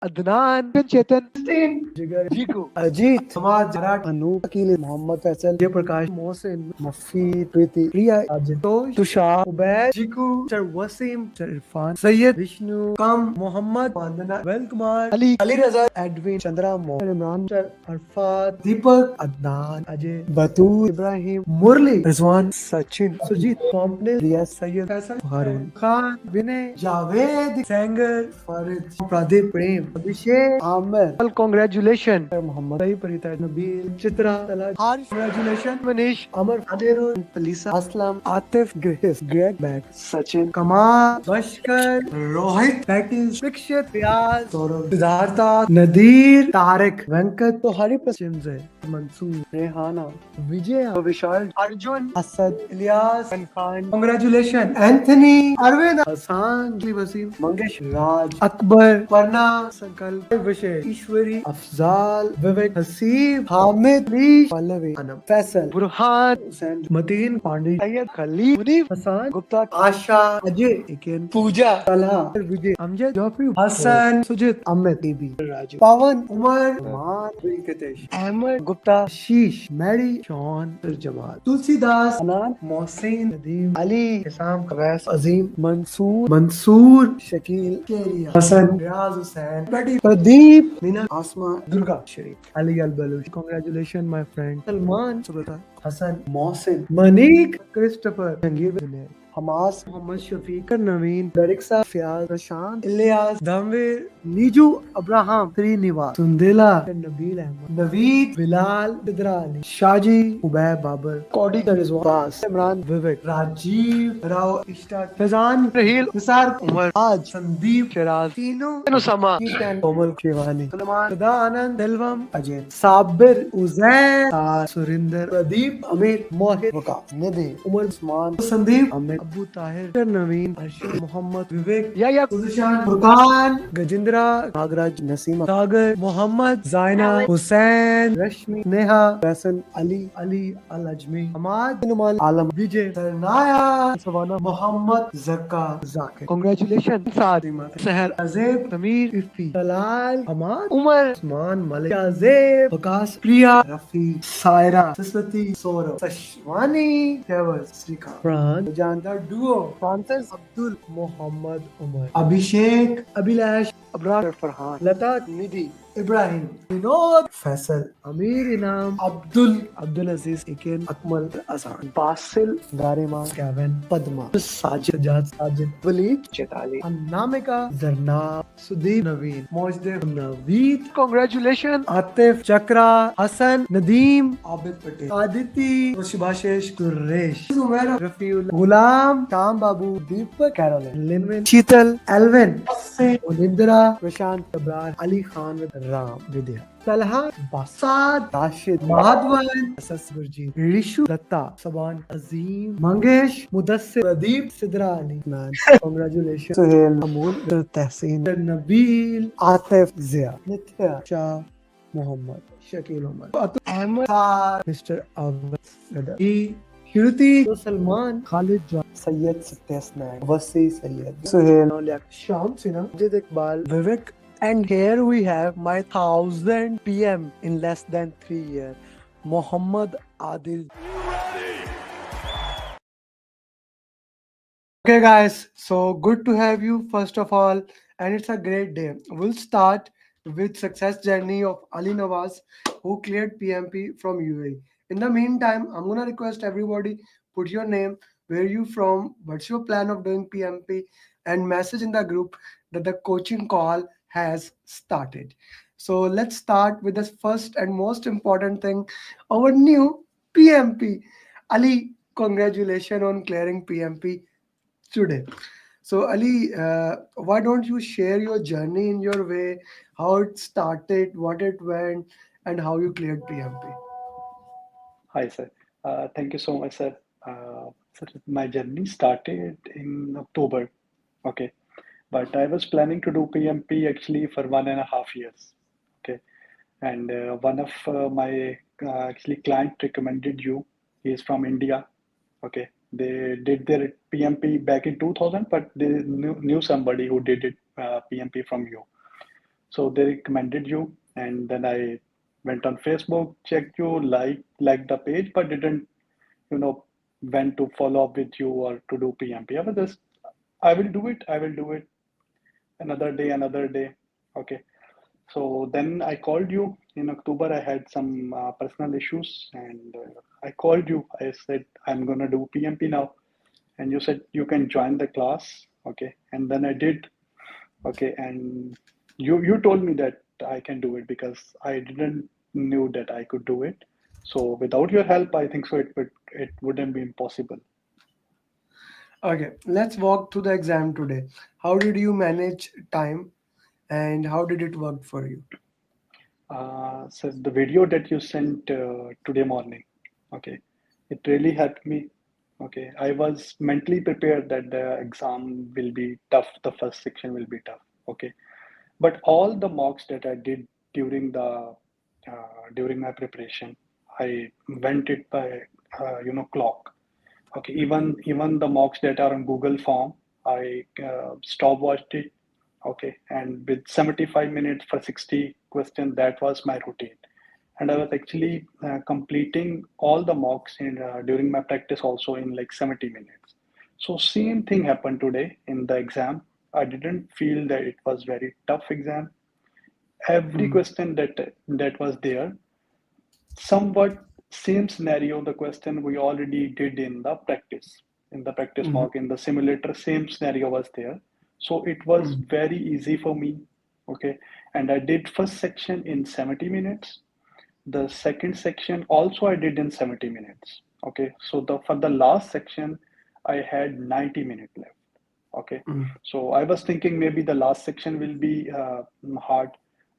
अदनान, चेतन, जिगर, जीकू, अजीत, समाज, जराट, अनूप, अकील, मोहम्मद फैसल, जयप्रकाश, मोहसिन, मफी, प्रीति, प्रिया, आजितोष, Tushar, Ubaid, जीकू, sir Wasim, sir Irfan, Syed, Vishnu, कम, मोहम्मद, वंदना, well Kumar, Ali, Ali रजा, Edwin, Chandra, Mohan, Imran, sir Arfat, दीपक, अदनान, अजय, बतूर, इब्राहिम, मुरली, रिजवान, सचिन, सुजीत, कॉम्पले, रिया, सैयद, फैसल, हारून खान, विनय, जावेद, सेंगर, फारिद, प्रदीप, प्रेम, अभिषेक, Aamir, congratulation, Mohammad, सही, परिता, नबील, चित्रा, तलाश, हारिस, कांग्रेचुलेशन, मनीष, अमर, अदेरो, पलीसा, असलम, आतिफ, ग्रेस, ग्रेग, बैक, सचिन, कमाल, बशकर, रोहित, पैटिस, दीक्षित, रियाज, सौरभ, सिद्धार्था, नदीर, तारिक, वेंकट, तो हरी पश्चिम से मंसूर, रेहाना, विजय, विशाल, अर्जुन, असद, इलियास, खान, कांग्रेचुलेशन, एंथनी, अरविंद, हसान, वसीम, मंगेश, राज, अकबर, परना, संकल्प, विषय, ईश्वरी, अफजाल, विवेक, हसीब, हामिद, लीश, पल्लवी, अनम, फैसल, बुरहान, हुसैन, मतीन, पांडे, सैयद, खलील, मुनीफ, हसान, गुप्ता, आशा, अजय, इकेन, पूजा, तलहा, विजय, अमजद, जॉफी, हसन, सुजित, अमित, बीबी, राजू, पवन, उमर, मान, वेंकटेश, अहमद, गुप्ता, शीश, मैरी, शॉन, जमाल, तुलसीदास, अनान, मोहसिन, नदीम, अली, हिसाम, कवैस, अजीम, मंसूर, शकील, केरिया, Hasan, Riyaz Hussain, Pradeep, Meena, Asma, Durga, Sharif, Ali Al Baloch, congratulation my friend, Salman, सुबता, हसन, मोहसिन, मनीक, क्रिस्टोफर, जंगीर, हमास, मोहम्मद शफीक, नवीन, दरिक्सा, फियाज, प्रशांत, इलियास, धमवीर, नीजू, अब्राहम, श्रीनिवास, सुंदेला, नबील अहमद, नवीद, बिलाल, बिदरा अली, शाजी, उबैद, बाबर, कौडी, रिजवान, इमरान, विवेक, राजीव, राव, इश्ताक, फैजान, रहील, निसार, उमर, आज, संदीप, शराज, तीनों, समा, कोमल, शिवानी, सलमान, सदा, आनंद, दिलवम, अजय, साबिर, उजैर, सुरिंदर, प्रदीप, अमीर, मोहित, वकास, निधि, उमर, उस्मान, संदीप, अमित, अबू ताहिर, नवीन, अर्शद, मोहम्मद, विवेक, या गुलशान, फुरकान, गजेंद्रा, नागराज, नसीमा, सागर, मोहम्मद, जायना, हुसैन, रश्मि, नेहा, फैसल, अली, अली, अल अजमी, हमाद, नुमान, आलम, विजय, सरनाया, सवाना, मोहम्मद, जक्का, जाकिर, कांग्रेचुलेशन, सादिमा, सहर, अजेब, समीर, इफ्ती, तलाल, हमाद, उमर, उस्मान, मलिक, अजेब, वकास, प्रिया, रफी, सायरा, सरस्वती, सौरभ, सशवानी, फैवज, श्रीकांत, फ्रांस, जानदार डुओ, फ्रांसिस, अब्दुल, मोहम्मद, उमर, अभिषेक, अभिलाष, अबरार, फरहान, लता, निधि, इब्राहिम, विनोद, फैसल, अमीर, इनाम, अब्दुल अजीज, इकेन, अकमल, अजान, बासिल, गारिमा, कैवन, पद्मा, साजिद, वलीद, चेताली, अनामिका, जरनाब, सुदीप, नवीन, मोजदेव, नवीद, कांग्रेचुलेशन, आतिफ, चक्रा, हसन, नदीम, आबिद पटेल, आदिति, सुभाषेश, सुरेश, उमर, रफीउल, गुलाम, शाम बाबू, दीपक, कैरोलिन, लिनविन, शीतल, एल्विन, इंदिरा, प्रशांत, अब्रार, अली खान, राम, विद्या, तलहा, बासाद, राशिद, माधवन, गुरजीत, रिशु, दत्ता, सबान, अजीम, मंगेश, मुदस्सिर, प्रदीप, सिद्रा अली, कांग्रेचुलेशन, सुहेल, अमूल, तहसीन, नबील, आतिफ, जिया, नित्या, शाह, मोहम्मद, शकील उमर, अहमद, मिस्टर अवध, श्रुति, सलमान, खालिद, सैयद, सत्यस्नान, वसी, सैयद, सुहेल, शाम सिन्हा, जिद इकबाल, विवेक. And here we have my 1000 PM in less than 3 years, Muhammad Adil. Okay guys, so good to have you first of all, and it's a great day. We'll start with success journey of Ali Nawaz, who cleared PMP from UAE. In the meantime, I'm gonna request everybody put your name, where you from, what's your plan of doing PMP, and message in the group that the coaching call has started. So let's start with the first and most important thing, our new PMP. Ali, congratulations on clearing PMP today. So Ali, why don't you share your journey in your way, how it started, what it went, and how you cleared PMP? Hi, sir. Thank you so much, sir. Sir, my journey started in October. Okay. But I was planning to do PMP actually for 1.5 years. Okay. And one of my actually client recommended you. He is from India. Okay. They did their PMP back in 2000, but they knew somebody who did it PMP from you. So they recommended you, and then I went on Facebook, checked you, liked the page, but didn't, you know, went to follow up with you or to do PMP. I was just, I will do it. I will do it another day, another day. Okay. So then I called you in October. I had some personal issues, and I called you. I said, I'm going to do PMP now. And you said you can join the class. Okay. And then I did. Okay. And you told me that I can do it because I didn't knew that I could do it. So without your help, I think so it wouldn't be impossible. Okay, let's walk through the exam today. How did you manage time and how did it work for you? So the video that you sent today morning, okay, it really helped me. Okay, I was mentally prepared that the exam will be tough. The first section will be tough. Okay, but all the mocks that I did during the during my preparation, I went it by clock. Okay, even the mocks that are on Google Form, I stopwatched it. Okay, and with 75 minutes for 60 questions, that was my routine. And I was actually completing all the mocks in during my practice also in like 70 minutes. So same thing happened today in the exam. I didn't feel that it was very tough exam. Every Mm, question that was there, somewhat same scenario, the question we already did in the practice mm, mock, in the simulator, same scenario was there. So it was mm, very easy for me. Okay. And I did first section in 70 minutes. The second section also I did in 70 minutes. Okay. So the for the last section, I had 90 minutes left. Okay. mm, So I was thinking maybe the last section will be hard,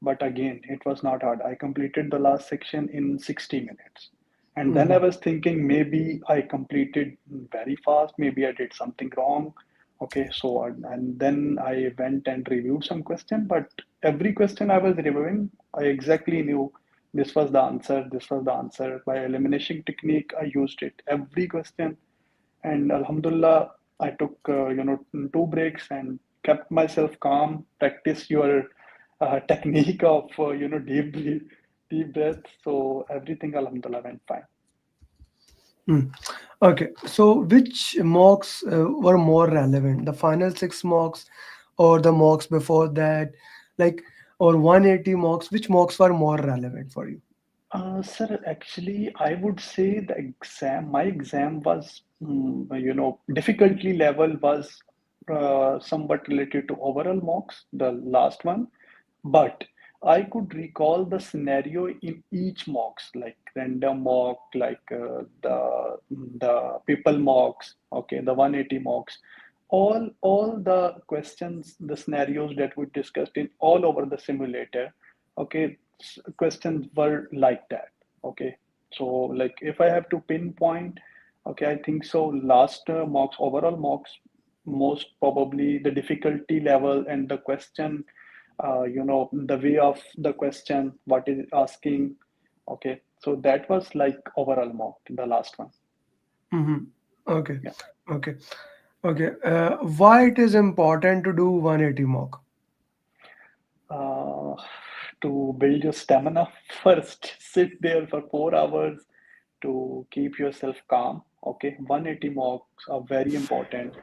but again, it was not hard. I completed the last section in 60 minutes. And then I mm, was thinking maybe I completed very fast, maybe I did something wrong. Okay, so and then I went and reviewed some question, but every question I was reviewing, I exactly knew this was the answer, this was the answer. By elimination technique, I used it every question, and Alhamdulillah, I took two breaks and kept myself calm. Practice your technique of deep breath. So everything Alhamdulillah went fine. mm. Okay, so which mocks were more relevant? The final six mocks or the mocks before that? Like, or 180 mocks, which mocks were more relevant for you? Sir, actually, I would say my exam was, difficulty level was somewhat related to overall mocks, the last one, but I could recall the scenario in each mocks, like random mock, like the people mocks, okay, the 180 mocks, all the questions, the scenarios that we discussed in all over the simulator, okay, questions were like that. Okay, so like if I have to pinpoint, okay, I think so last mocks, overall mocks, most probably the difficulty level and the question, the way of the question, what is it asking. Okay, so that was like overall mock, the last one. Mm-hmm. Okay, Yeah. okay, okay. Why it is important to do 180 mock? uh, to build your stamina first. Sit there for 4 hours to keep yourself calm. Okay, 180 mocks are very important.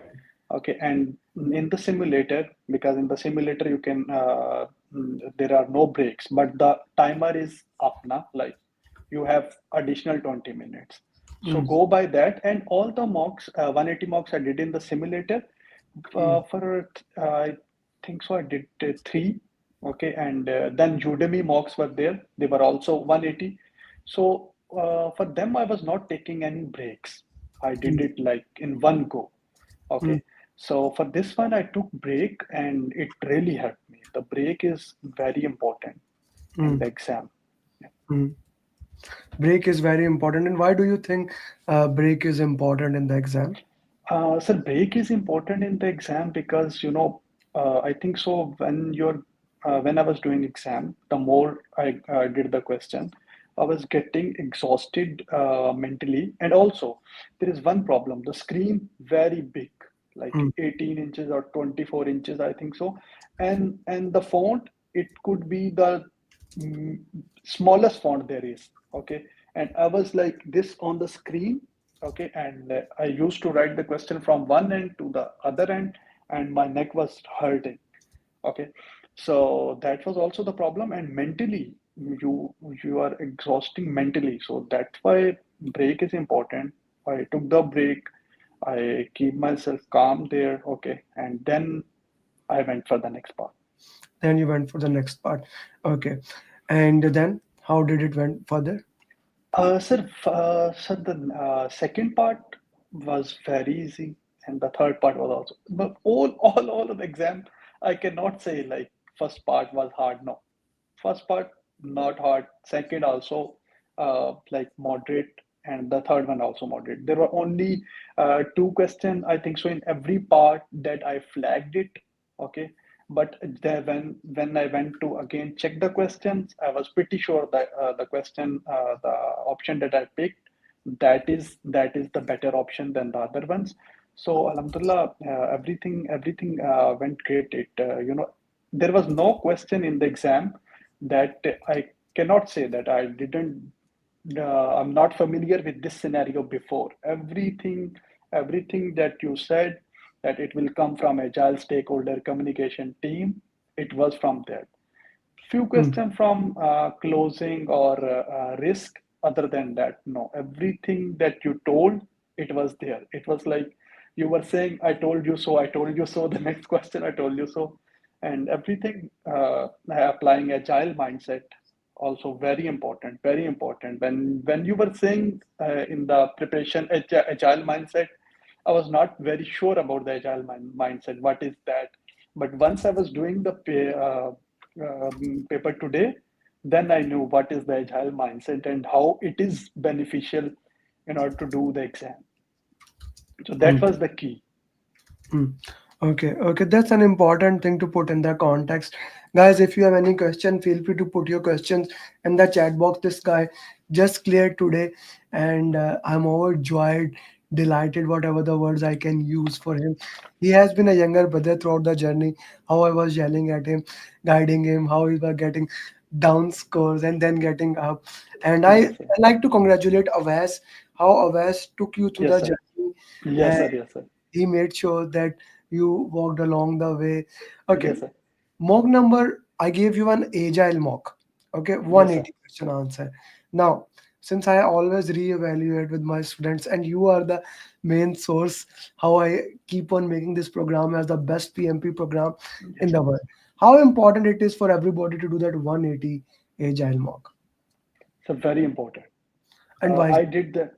Okay, and in the simulator, because in the simulator you can there are no breaks, but the timer is up now. Like you have additional 20 minutes. So Mm, go by that, and all the mocks, 180 mocks I did in the simulator. mm, For I think so, I did three. Okay, and then Udemy mocks were there. They were also 180. So for them, I was not taking any breaks. I did mm, it like in one go. mm, Okay, so for this one, I took break, and it really helped me. The break is very important in mm, the exam. mm. Break is very important. And why do you think break is important in the exam? So break is important in the exam because I think so when I was doing exam, the more I did the question, I was getting exhausted mentally, and also there is one problem: the screen very big, like Mm, 18 inches or 24 inches, I think so, and the font it could be the mm, smallest font there is. Okay, and I was like this on the screen. Okay, and I used to write the question from one end to the other end, and my neck was hurting. Okay, so that was also the problem, and mentally you are exhausting mentally. So that's why break is important. I took the break. I keep myself calm there. Okay, and then I went for the next part. Then you went for the next part. Okay. And then how did it went further? Sir, the second part was very easy, and the third part was also. But all of the exam, I cannot say like first part was hard. No, first part not hard. Second also like moderate, and the third one also moderate. There were only two questions I think so in every part that I flagged it. Okay, but there when I went to again check the questions, I was pretty sure that the option that I picked, that is the better option than the other ones. So Alhamdulillah, everything went great. There was no question in the exam that I cannot say that I didn't. I'm not familiar with this scenario before. Everything that you said that it will come from agile stakeholder communication team, it was from there. Few Hmm. questions from closing or risk. Other than that, no. Everything that you told, it was there. It was like you were saying, "I told you so. I told you so." The next question, "I told you so," and everything. Applying agile mindset also very important. Very important. When you were saying in the preparation agile mindset, I was not very sure about the agile mindset. What is that? But once I was doing the paper today, then I knew what is the agile mindset and how it is beneficial in order to do the exam. So Hmm. that was the key. Hmm. Okay, okay, that's an important thing to put in the context. Guys, if you have any question, feel free to put your questions in the chat box. This guy just cleared today, and I'm overjoyed, delighted, whatever the words I can use for him. He has been a younger brother throughout the journey, how I was yelling at him, guiding him, how he was getting down scores and then getting up. And I Yes, sir. like to congratulate Avas, how Avas took you through Yes, the sir. journey. Yes, sir. Yes, sir. He made sure that you walked along the way. Okay, Yes, sir. mock number, I gave you an agile mock. Okay, Yes, sir. 180 question answer. Now, since I always reevaluate with my students, and you are the main source how I keep on making this program as the best PMP program in Yes, the sir. world, how important it is for everybody to do that 180 agile mock, So very important. and Uh, why? I did the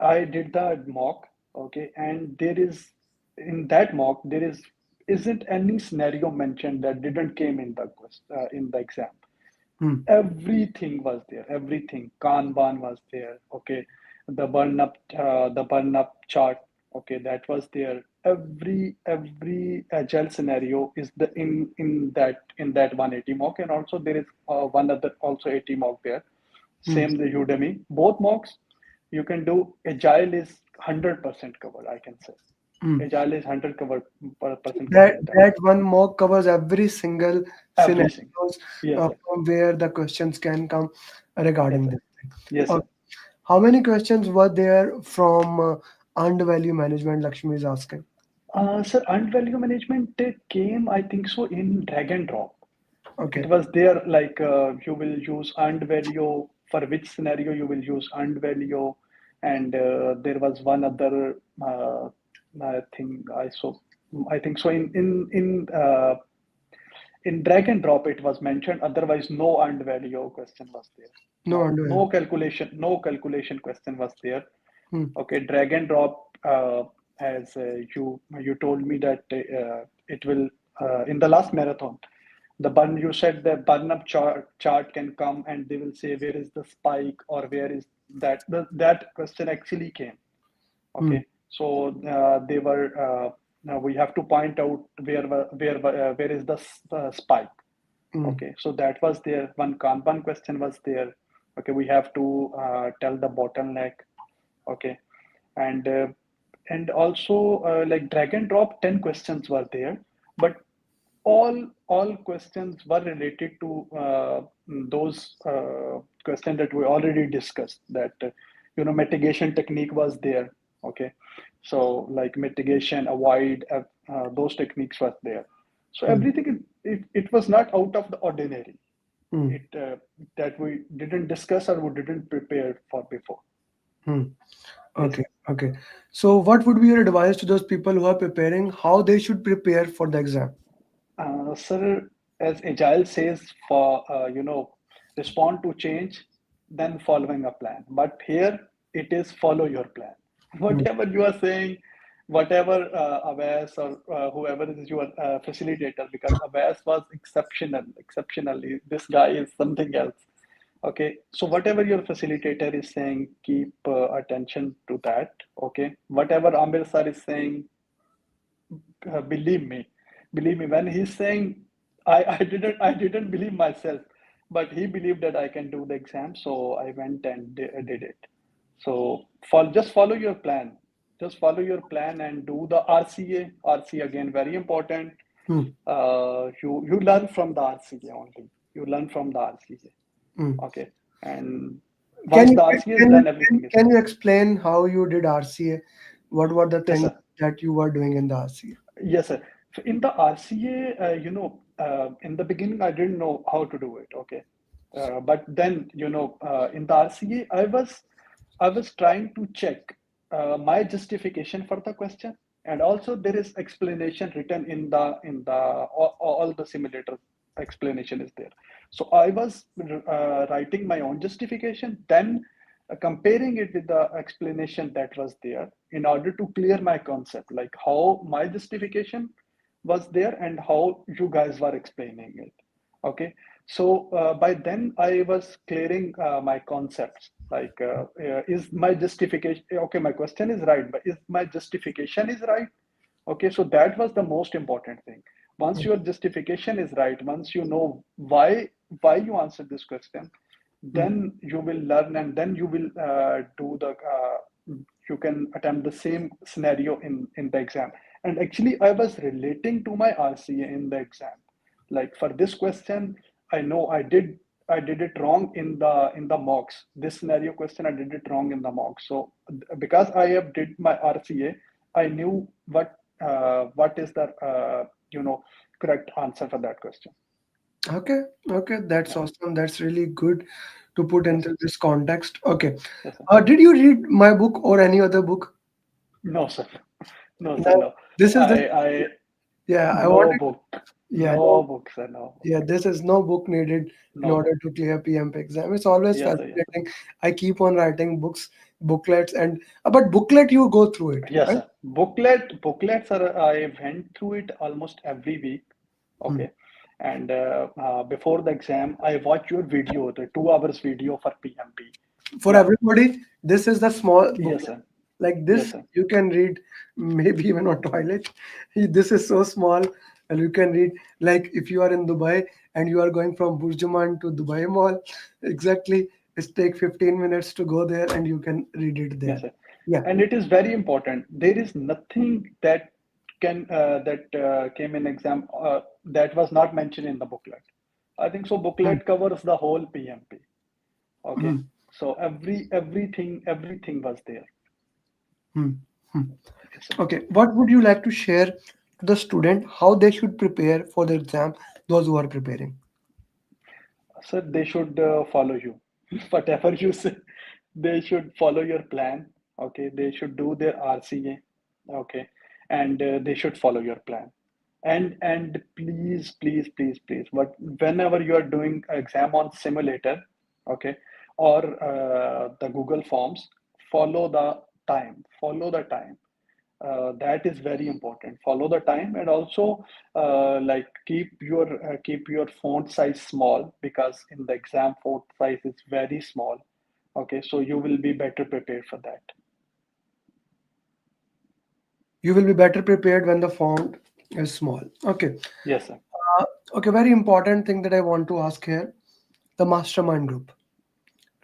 I did the mock, okay, and there is in that mock there isn't any scenario mentioned that didn't came in the in the exam. Hmm, Everything was there. Everything. Kanban was there. Okay, the burn up chart. Okay, that was there. Every agile scenario is the in that 180 mock, and also there is one other also 80 mock there. hmm, Same the Udemy. Both mocks you can do. Agile is 100% covered. I can say hmm. agile is 100 percent covered That in that. that one mock covers every single Everything. scenarios Yes, sir. from where the questions can come Yes, regarding sir. this thing. Yes, sir. How many questions were there from earned value management? Lakshmi is asking. Sir, earned value management came, I think so, in drag and drop. It Okay. was there like you will use earned value for which scenario you will use earned value, and there was one other thing I saw. I think so in drag and drop it was mentioned. Otherwise, no earned value question was there. No No, earned value. no calculation question was there. Hmm. Okay, drag and drop, as you told me that it will in the last marathon. The burn you said the burn up chart can come and they will say where is the spike or where is that question actually came. Hmm. Okay, so they were now we have to point out where is the spike. Hmm. Okay, so that was there. One Kanban question was there. Okay, we have to tell the bottleneck. Okay, and and also like drag and drop 10 questions were there, but all questions were related to those questions that we already discussed. That mitigation technique was there. Okay, so like mitigation, avoid, those techniques was there. So Hmm. everything it was not out of the ordinary. Hmm. It that we didn't discuss or we didn't prepare for before. Hmm. Yes, Okay, sir. okay. So, what would be your advice to those people who are preparing, how they should prepare for the exam? Sir, as Agile says, for respond to change, then following a plan. But here it is follow your plan. Hmm. Whatever you are saying, whatever Abbas or whoever is your facilitator, because Abbas was exceptional, exceptionally. This guy is something else. Okay, so whatever your facilitator is saying, keep attention to that. Okay, whatever Amir sir is saying, believe me, when he's saying, I didn't believe myself, but he believed that I can do the exam, so I went and did it. So just follow your plan, and do the RCA again, very important. Hmm. You learn from the RCA only, you learn from the Hmm. RCA. Okay, and Can once you the RCA is can you done, can, everything is can done. you explain how you did RCA? What were the Yes, things sir. that you were doing in the RCA? Yes, sir. So in the RCA, in the beginning, I didn't know how to do it. Okay, but then in the RCA, I was trying to check my justification for the question, and also there is explanation written in the all the simulator explanation is there. So I was writing my own justification, then comparing it with the explanation that was there in order to clear my concept, like how my justification was there and how you guys were explaining it. Okay, so by then I was clearing my concepts, like is my justification okay, my question is right, but is my justification is right? Okay, so that was the most important thing. Once your justification is right, once you know why you answered this question, Hmm. then you will learn, and then you will do the you can attempt the same scenario in the exam. And actually I was relating to my RCA in the exam, like for this question, I know I did it wrong in the mocks. This scenario question I did it wrong in the mocks. So because I have did my RCA, I knew what is the correct answer for that question. Okay, okay, that's Yeah. awesome. That's really good to put Yes, sir. into this context. Okay. Yes, sir. Did you read my book or any other book? No, sir. No, sir. Now, No. this is the I yeah, I no wanted book. yeah, No no, book, sir. No book. yeah, this is no book needed in No order book. to clear PMP exam. It's always Yes, sir. Yes, sir. fascinating. I keep on writing books, booklets, and but booklet you go through it, Yes, right? sir. Booklets are, I went through it almost every week. Hmm. Okay. And before the exam, I watch your video, the 2 hours video for PMP. For Yeah. everybody, this is the small Yes, booklet. sir. Like Yes, this, sir. you can read maybe even on toilet. This is so small, and you can read like if you are in Dubai and you are going from Burjuman to Dubai Mall, exactly. It take 15 minutes to go there, and you can read it there. Yes, sir. Yeah. And it is very important. There is nothing that came in exam that was not mentioned in the booklet. I think so. Hmm. Booklet covers the whole PMP. Okay, Hmm. so everything was there. Hmm. Hmm. Yes, sir. Okay. What would you like to share to the student how they should prepare for the exam? Those who are preparing. So they should follow you. Whatever you say, they should follow your plan. Okay, they should do their RCA. Okay, and they should follow your plan. And please, please, please, please. But whenever you are doing exam on simulator, okay, or the Google Forms, follow the time. Follow the time. That is very important. Follow the time, and also like keep your font size small, because in the exam font size is very small. Okay, so you will be better prepared for that. You will be better prepared when the font is small. Okay. Yes, sir. Uh, okay, very important thing that I want to ask here, the mastermind group,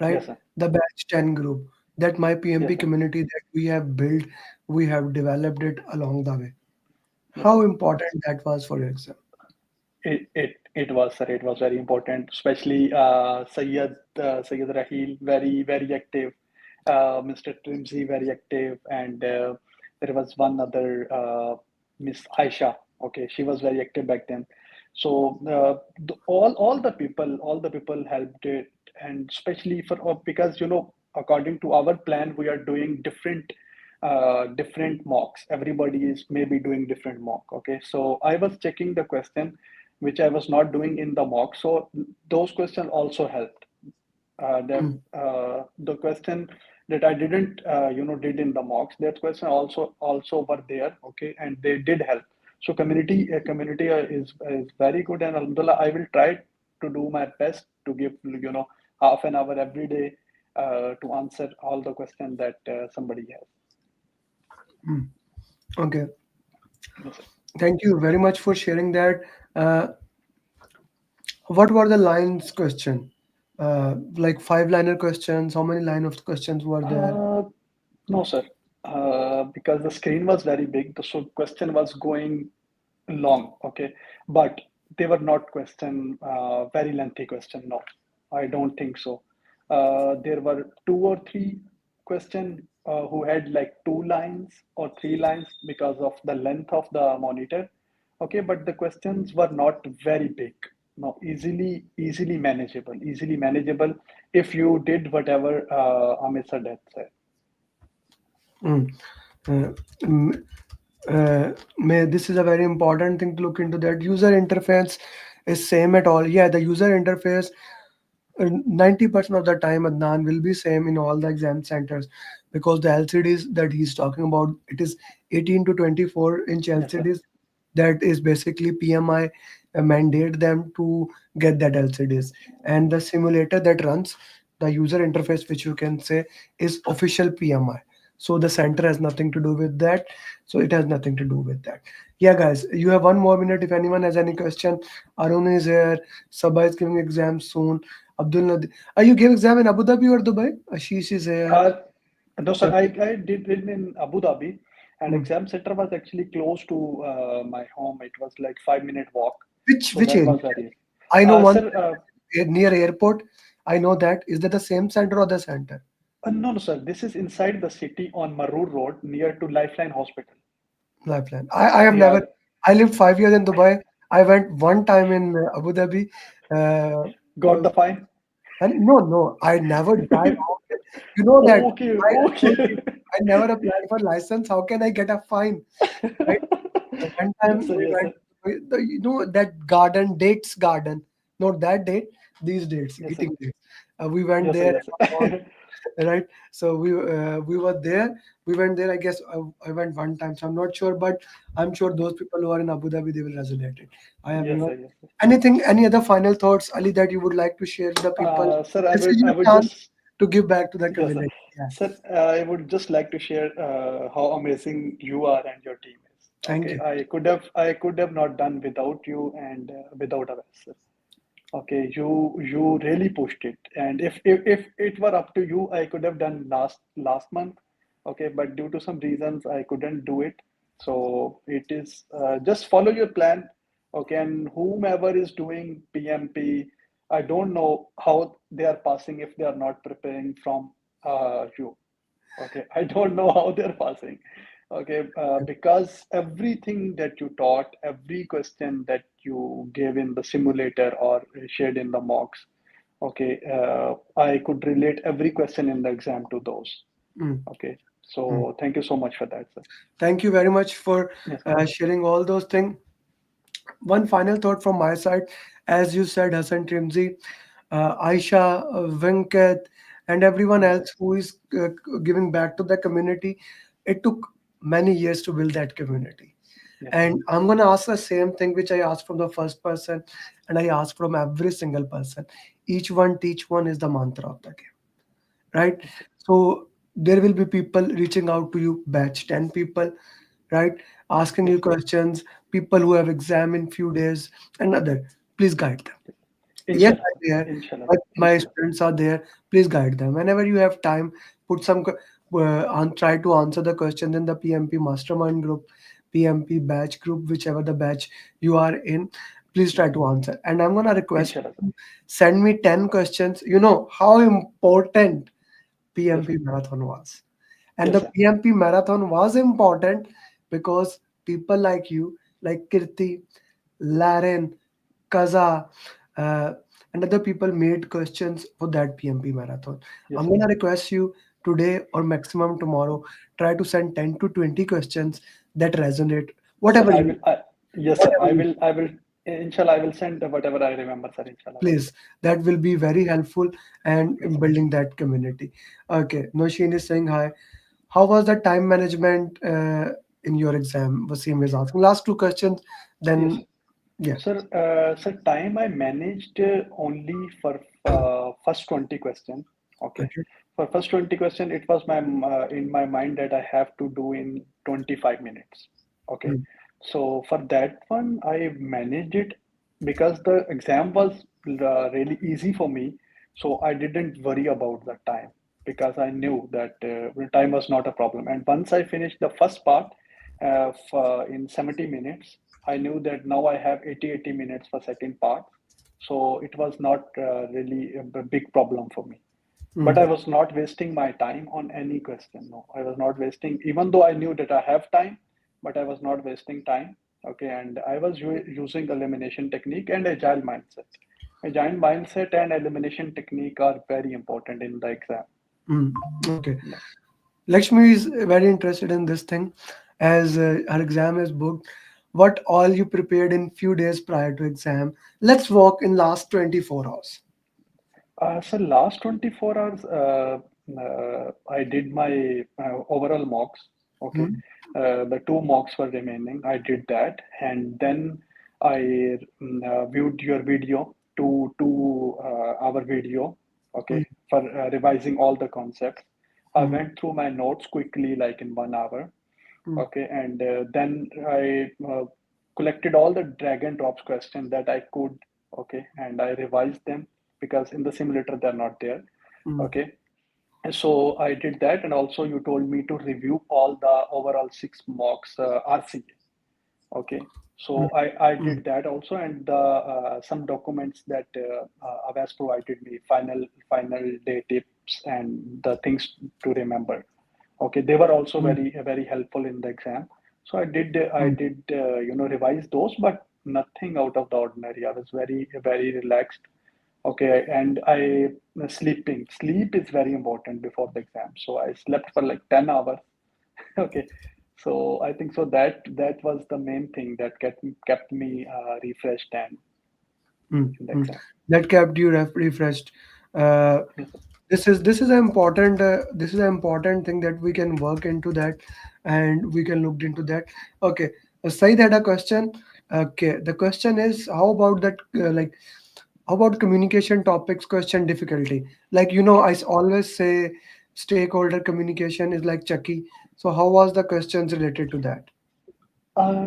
right? Yes, sir. The batch 10 group, that my PMP Yes, sir. community that we have built, we have developed it along the way. Yes, How sir. important that was for your exam? It was, sir. It was very important, especially Sayyid Rahil, very active. Mr. Trimzi, very active, and there was one other Miss Aisha. Okay, she was very active back then. So all the people helped it, and especially for because according to our plan, we are doing different mocks. Everybody is maybe doing different mock. Okay, so I was checking the question which I was not doing in the mock. So those questions also helped. Mm. The question that I didn't did in the mocks, that question also were there. Okay, and they did help. So community is very good, and alhamdulillah, I will try to do my best to give half an hour every day to answer all the questions that somebody has. Mm. Okay. Yes, sir. Thank you very much for sharing that. Uh, what were the lines question? Like five-liner questions. How many line of questions were there? Uh, no, sir. Because the screen was very big, the so question was going long. Okay, but they were not very lengthy question. No, I don't think so. There were two or three question who had like 2 lines or 3 lines because of the length of the monitor. Okay, but the questions were not very big. No, easily manageable if you did whatever Amit Sadat said. Mm. Uh, mm, this is a very important thing to look into. That user interface is same at all. Yeah, the user interface 90% of the time, Adnan, will be same in all the exam centers, because the LCDs that he's talking about, it is 18 to 24 inch Yes, sir. LCDs. That is basically PMI mandate them to get that LCDs, and the simulator that runs the user interface, which you can say is official PMI. So the center has nothing to do with that. So it has nothing to do with that. Yeah, guys, you have 1 more minute. If anyone has any question, Arun is here. Sabah is giving exam soon. Abdullah, are you giving exam in Abu Dhabi or Dubai? Ashish is here. Uh, no, sir. Uh, I did it in Abu Dhabi, and hmm. exam center was actually close to my home. It was like 5 minute walk, so Which that area? was very. I know one Sir, near airport. I know that. Is that the same center or the center? no, no, sir. This is inside the city on Marur Road, near to Lifeline Hospital. Lifeline. I have never. Yeah, I lived 5 years in Dubai. I went one time in Abu Dhabi. Uh, got the fine. and no, I never drive. You know that Okay, I told you okay. I never applied for license. How can I get a fine? Right? One time Yes, sir. we Yes, went, sir. that garden, dates garden, not that date, these dates, Yes, sir. eating dates. We went Yes, sir. there, Yes, sir. right? So we were there. We went there. I guess I went one time, so I'm not sure, but I'm sure those people who are in Abu Dhabi, they will resonate it. I have Yes, even sir. Yes, sir. anything, any other final thoughts, Ali, that you would like to share with the people? Sir, This is I your would chance just to give back to the yes, sir. community. Yeah. Sir, I would just like to share how amazing you are and your team is. Thank Okay, you. I could have not done without you and without us. Sir. Okay, you really pushed it, and if it were up to you, I could have done last month. Okay, but due to some reasons, I couldn't do it. So it is just follow your plan. Okay, and whomever is doing PMP, I don't know how they are passing if they are not preparing from you. Okay, I don't know how they're passing. Okay, because everything that you taught, every question that you gave in the simulator or shared in the mocks, okay, I could relate every question in the exam to those. Mm, Okay, mm. so thank you so much for that, sir. Thank you very much for Yes, sharing all those things. One final thought from my side, as you said, Hassan Trimzi, Aisha, Venkat, and everyone yes, sir. else who is giving back to the community. It took many years to build that community. Yes, sir. And I'm going to ask the same thing which I asked from the first person, and I ask from every single person. Each one teach one is the mantra of the game, right? Yes, sir. So there will be people reaching out to you, batch 10 people, right? Asking Yes, you sir. questions, people who have exam in few days, and other. Please guide them. Yes, Inshallah, I'm there. inshallah, My inshallah. students are there. Please guide them. Whenever you have time, put some, try to answer the questions in the PMP mastermind group, PMP batch group, whichever the batch you are in. Please try to answer. And I'm gonna request Inshallah, sir. you send me 10 questions. You know how important Yes, PMP sir. marathon was. And Yes, the sir. PMP marathon was important because people like you, like Kirti, Laren, Kaza, uh, and other people made questions for that PMP marathon. Yes, I'm sir. gonna request you today or maximum tomorrow, try to send 10 to 20 questions that resonate, Sir, whatever I you, will. Yes, sir. whatever you I will. Inshallah, I will send whatever I remember, sir. Inshallah. please. That will be very helpful and Yes, in sir. building that community. Okay, Noshin is saying hi. How was the time management in your exam? Wasim is asking. Last two questions, Yes, then sir. yeah. Sir, time I managed only for first 20 questions. Okay. Okay. For first 20 question, it was my in my mind that I have to do in 25 minutes. Okay. Mm, So for that one, I managed it because the exam was really easy for me. So I didn't worry about the time because I knew that time was not a problem. And once I finished the first part in 70 minutes, I knew that now I have 80 minutes for second part. So it was not really a big problem for me. But mm, I was not wasting my time on any question. No, I was not wasting, even though I knew that I have time, but I was not wasting time. Okay, and I was using elimination technique and agile mindset. Agile mindset and elimination technique are very important in the exam. mm. Okay. Yeah. Lakshmi is very interested in this thing as her exam is booked. What all you prepared in few days prior to exam? Let's walk in last 24 hours. So last 24 hours, I did my overall mocks. Okay, Mm, the two mocks were remaining. I did that, and then I viewed your video, to our video. mm, Okay, for revising all the concepts. I mm, went through my notes quickly, like in 1 hour. mm, Okay, and then I collected all the drag and drops questions that I could. Okay, and I revised them because in the simulator they're not there. mm, Okay, and so I did that, and also you told me to review all the overall six mocks RCA. Okay, mm, so I mm, did that also, and the some documents that Avas provided me, final day tips and the things to remember. Okay, they were also mm, very helpful in the exam. So I mm. did revise those, but nothing out of the ordinary. I was very relaxed. Okay, and I sleeping. Sleep is very important before the exam. So I slept for like 10 hours. Okay, so I think so that was the main thing that kept me refreshed and Mm, in the mm. exam. That kept you refreshed. Uh, Yes, sir. this is an important this is an important thing that we can work into that, and we can look into that. Okay, Said had a question. Okay, the question is how about that like how about communication topics question difficulty? Like always say stakeholder communication is like Chucky. So how was the questions related to that?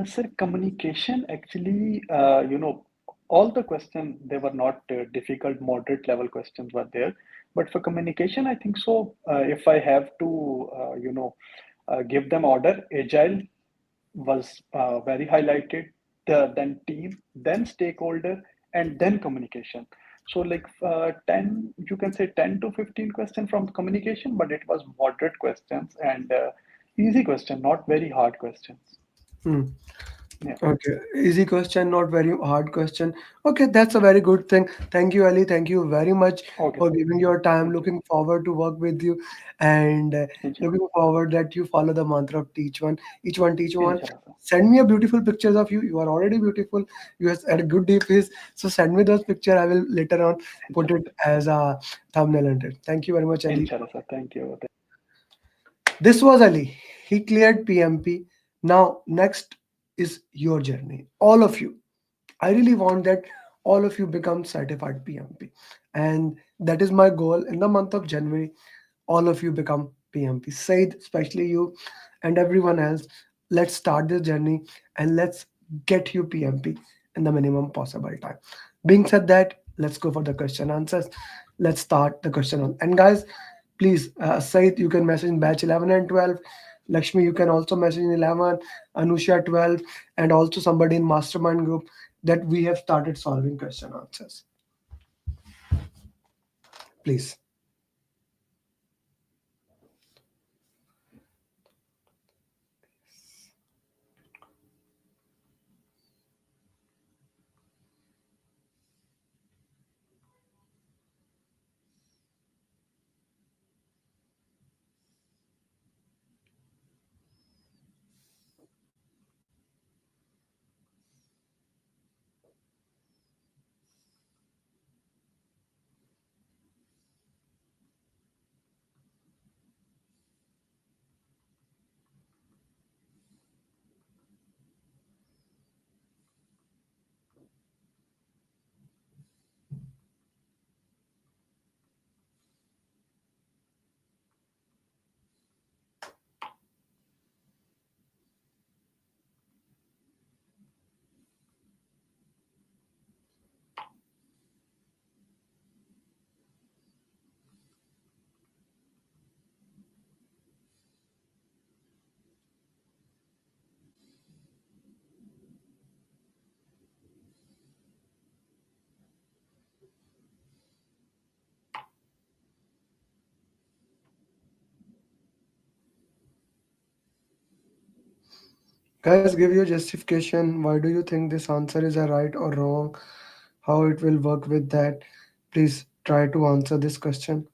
Sir, communication actually, all the questions, they were not difficult, moderate level questions were there. But for communication, I think so. If I have to, give them order, agile was very highlighted, then team, then stakeholder, and then communication. So like 10, you can say 10 to 15 questions from communication, but it was moderate questions and easy question, not very hard questions. Hmm. Yeah. Okay, easy question, not very hard question. Okay, that's a very good thing. Thank you, Ali. Thank you very much Okay, for sir. giving your time. Thank you. Looking forward to work with you, and Inshallah. looking forward that you follow the mantra of each one, teach one. Inshallah, sir. Send me a beautiful pictures of you. You are already beautiful. You have had a good deep face. So send me those picture. I will later on put Inshallah. it as a thumbnail and it. Thank you very much, Ali. Inshallah, sir. Thank you. This was Ali. He cleared PMP. Now next is your journey. All of you. I really want that all of you become certified PMP. And that is my goal in the month of January. All of you become PMP. Said, especially you and everyone else, let's start this journey and let's get you PMP in the minimum possible time. Being said that, let's go for the question answers. Let's start the question on. And guys, please, Said, you can message in batch 11 and 12. Lakshmi, you can also message in 11, Anusha 12, and also somebody in mastermind group. that we have started solving question answers. Please. Guys, give your justification. Why do you think this answer is a right or wrong? How it will work with that? Please try to answer this question.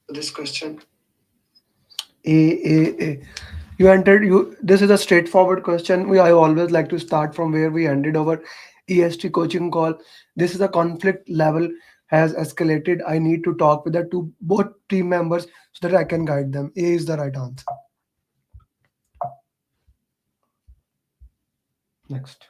This question. A. You entered you this is a straightforward question. I always like to start from where we ended our EST coaching call. This is a conflict level has escalated. I need to talk with the two both team members so that I can guide them. A is the right answer. Next.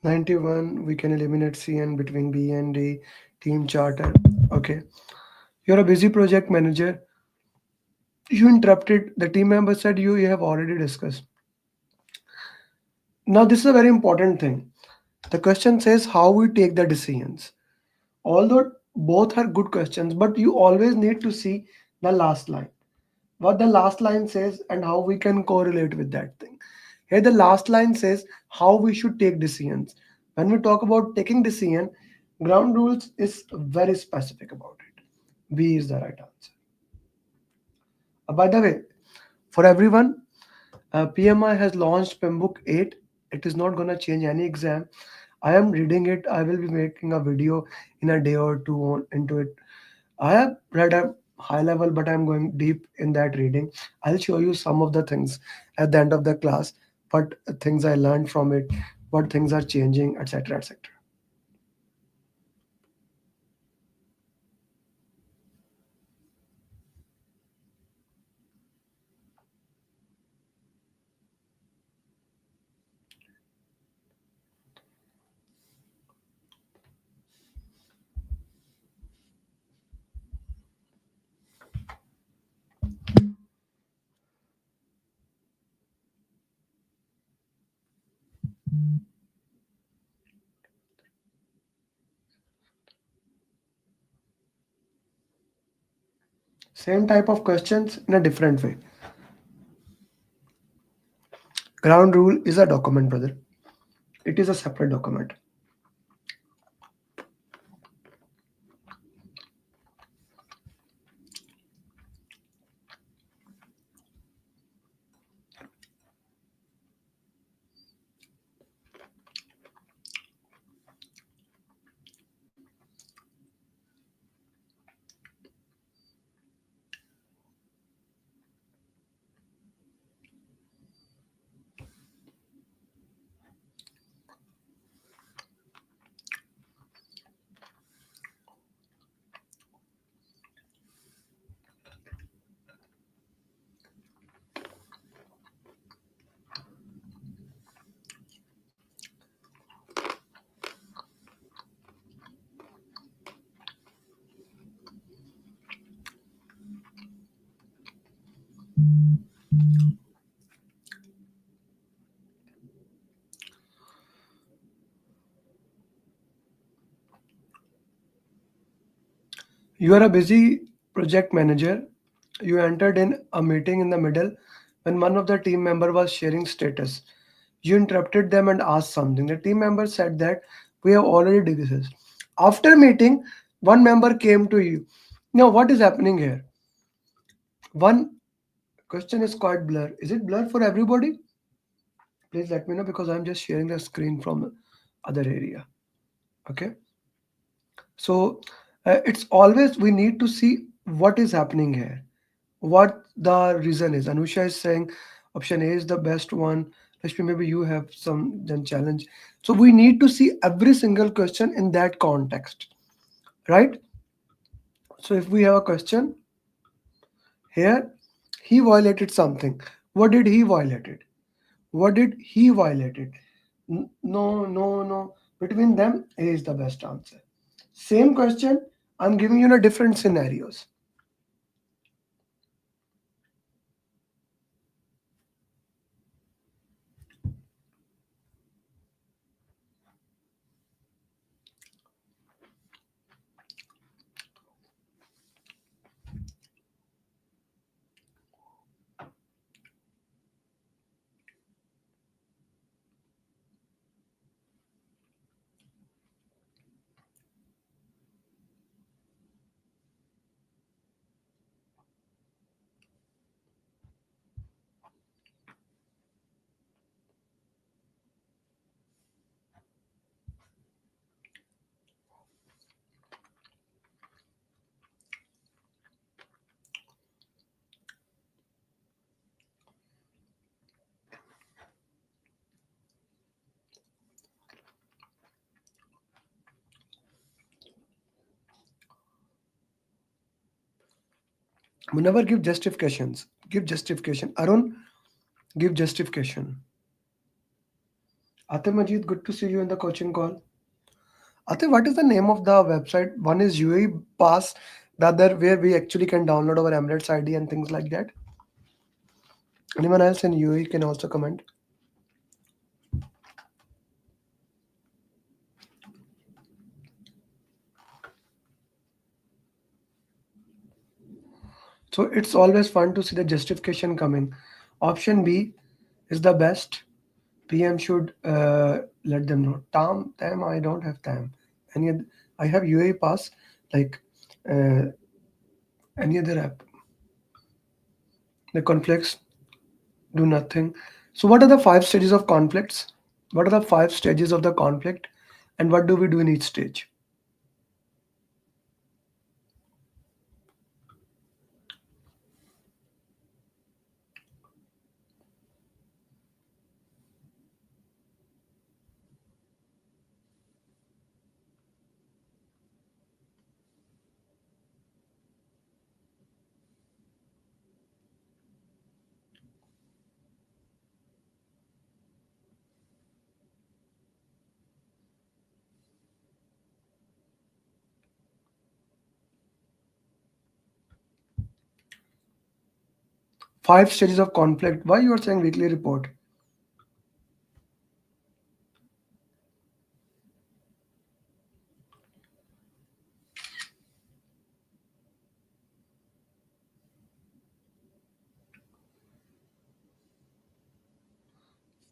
91, we can eliminate CN between B and D, team charter. Okay. You're a busy project manager. You interrupted. The team member said you have already discussed. Now, this is a very important thing. The question says how we take the decisions. Although both are good questions, but you always need to see the last line. What the last line says and how we can correlate with that thing. Here, the last line says how we should take decisions. When we talk about taking decision, ground rules is very specific about it. B is the right answer. By the way, for everyone, PMI has launched PMBOK 8. It is not going to change any exam. I am reading it. I will be making a video in a day or two into it. I have read a high level, but I'm going deep in that reading. I'll show you some of the things at the end of the class, what things I learned from it, what things are changing, etc. etc. Same type of questions in a different way. Ground rule is a document, brother. It is a separate document. You are a busy project manager. You entered in a meeting in the middle when one of the team member was sharing status. You interrupted them and asked something. The team member said that we have already discussed. After meeting, one member came to you. Now, what is happening here? One question is quite blur. Is it blur for everybody? Please let me know because I'm just sharing the screen from other area. Okay. So it's always we need to see what is happening here, what the reason is. Anusha is saying option A is the best one. Rashmi, maybe you have some then challenge. So we need to see every single question in that context, right? So if we have a question here, he violated something. What did he violated? What did he violated? No, no, no. Between them, A is the best answer. Same question, I'm giving you in a different scenarios. Never give justifications. Give justification. Arun, give justification. Ate Majid, good to see you in the coaching call. Ate, what is the name of the website? One is UAE Pass, the other where we actually can download our Emirates ID and things like that. Anyone else in UAE can also comment. So it's always fun to see the justification coming. Option B is the best. PM should let them know. Tam, I don't have Tam. I have UAE Pass, like uh, any other app. The conflicts do nothing. So, what are the five stages of conflicts? What are the five stages of the conflict? And what do we do in each stage? Five stages of conflict. Why you are saying weekly report?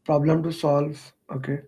Problem to solve. Okay.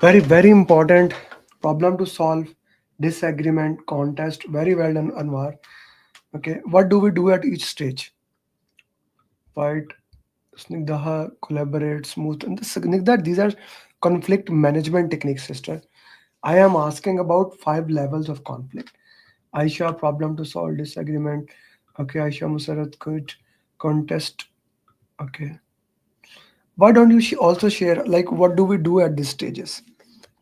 Very, very important problem to solve. Disagreement, contest. Very well done, Anwar. Okay. What do we do at each stage? Fight, Snigdha, collaborate, smooth. And Snigdha, these are conflict management techniques, sister. I am asking about five levels of conflict. Aisha, problem to solve, disagreement. Okay, Aisha Musarat, good. Contest. Okay. Why don't you also share, like, what do we do at these stages?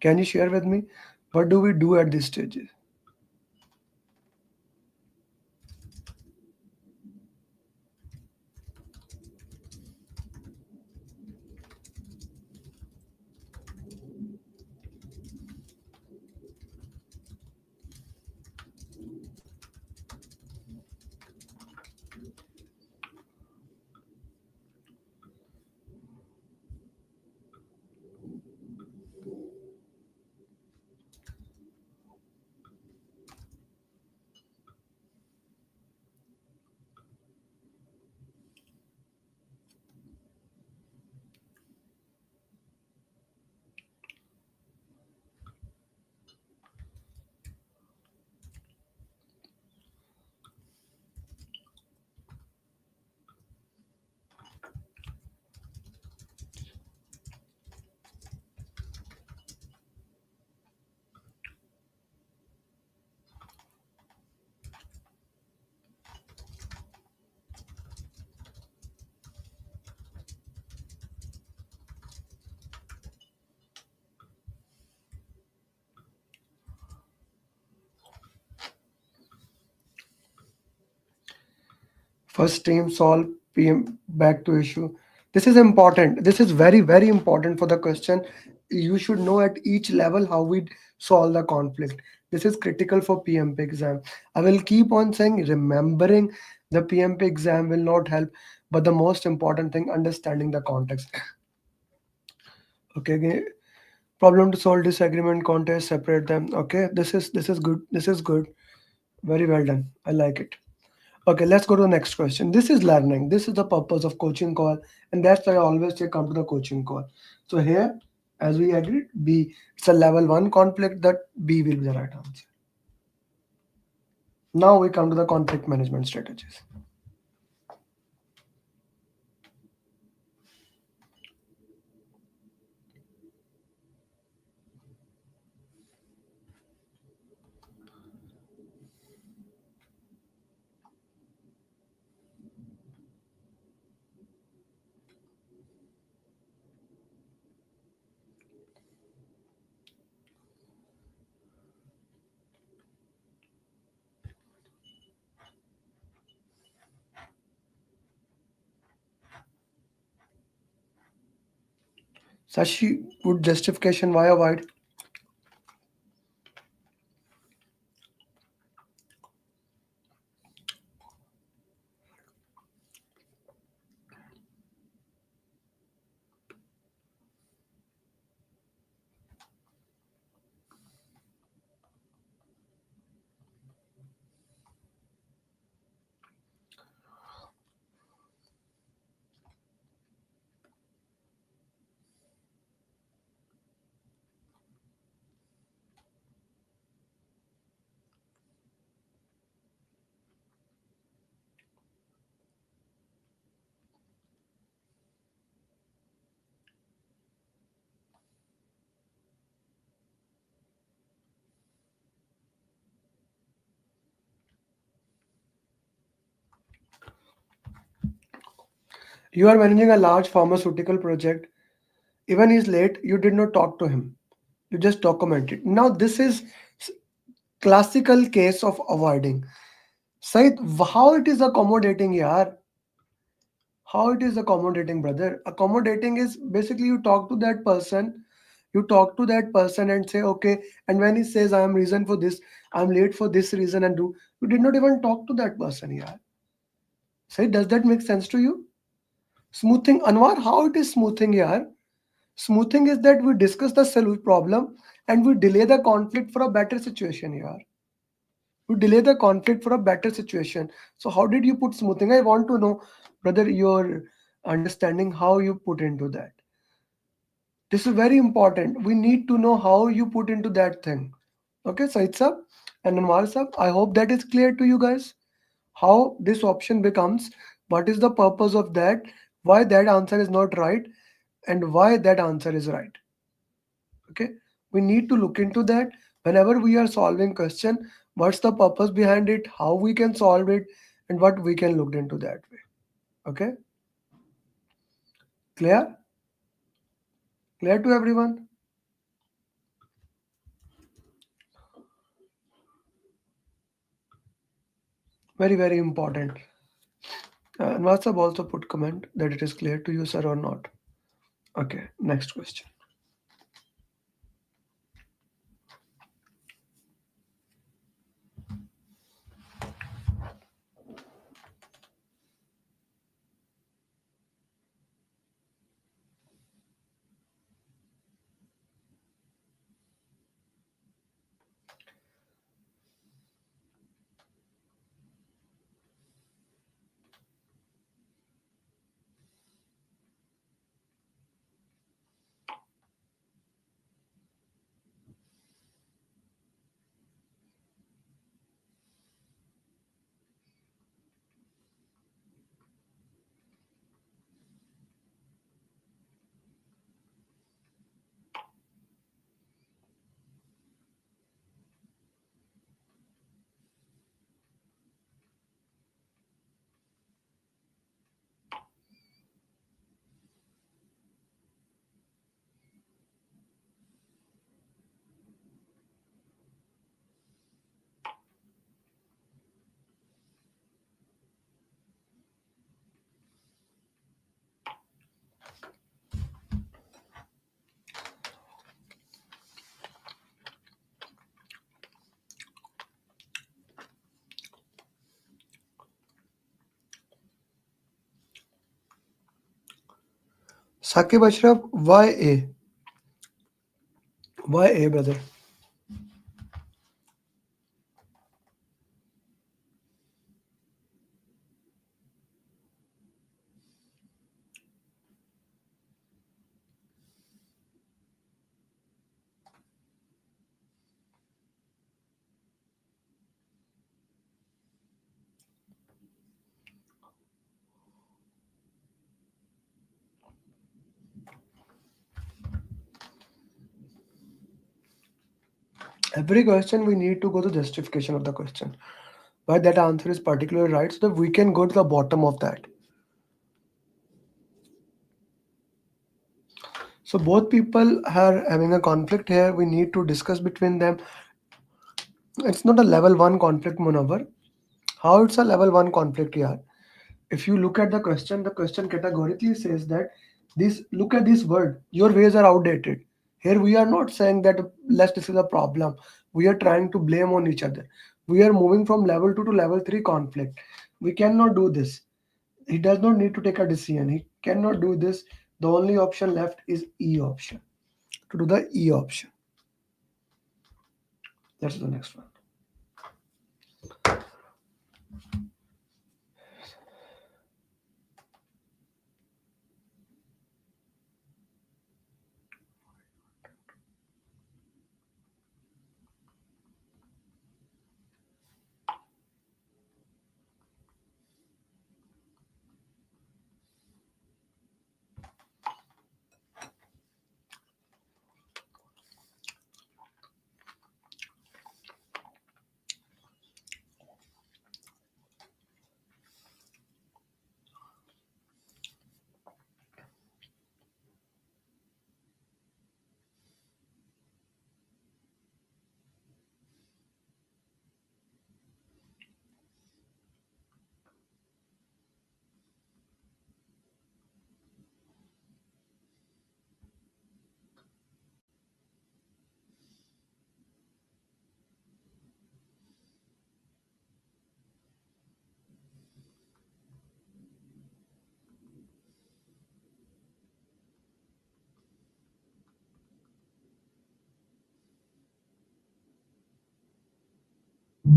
Can you share with me? What do we do at these stages? First team solve PM back to issue. This is important. This is very, very important for the question. You should know at each level how we solve the conflict. This is critical for PMP exam. I will keep on saying remembering the PMP exam will not help, but the most important thing, understanding the context. Okay, okay. Problem to solve, disagreement, contest, separate them. Okay, this is good. This is good. Very well done. I like it. Okay, let's go to the next question. This is learning. This is the purpose of coaching call, and that's why I always say come to the coaching call. So here, as we agreed, B, it's a level one conflict. That B will be the right answer. Now we come to the conflict management strategies. Sashi, good justification why avoid. You are managing a large pharmaceutical project. Even he's late, you did not talk to him. You just document it. Now this is classical case of avoiding. Said, how it is accommodating, yaar? How it is accommodating, brother? Accommodating is basically you talk to that person and say, okay, and when he says, I am reason for this, I'm late for this reason, and do you did not even talk to that person, yeah. Say, does that make sense to you? Smoothing, Anwar, how it is smoothing, yeah? Smoothing is that we discuss the solution problem and we delay the conflict for a better situation, yeah. We delay the conflict for a better situation. So how did you put smoothing? I want to know, brother, your understanding how you put into that. This is very important. We need to know how you put into that thing. Okay, Said sir and Anwar sir, I hope that is clear to you guys. How this option becomes, what is the purpose of that, why that answer is not right, and why that answer is right. Okay, we need to look into that whenever we are solving question. What's the purpose behind it? How we can solve it, and what we can look into that way. Okay, clear? Clear to everyone? Very, very important. And WhatsApp also put comment that it is clear to you, sir, or not. Okay, next question. Sakib Ashraf, why A? Why A, brother? Every question we need to go to justification of the question. Why that answer is particularly right, so that we can go to the bottom of that. So both people are having a conflict here. We need to discuss between them. It's not a level one conflict, Munawar. How it's a level one conflict here? If you look at the question categorically says that this look at this word, your ways are outdated. Here we are not saying that let's discuss the problem. We are trying to blame on each other. We are moving from level 2 to level 3 conflict. We cannot do this. He does not need to take a decision. He cannot do this. The only option left is E option. To do the E option. That's the next one. B.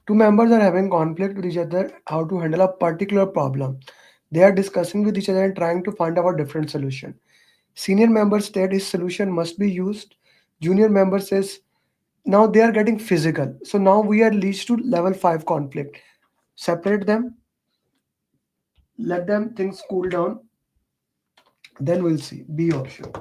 Two members are having conflict with each other how to handle a particular problem. They are discussing with each other and trying to find out a different solution. Senior member state his solution must be used. Junior member says now they are getting physical. So now we are leads to level 5 conflict. Separate them, let them things cool down, then we'll see. B option.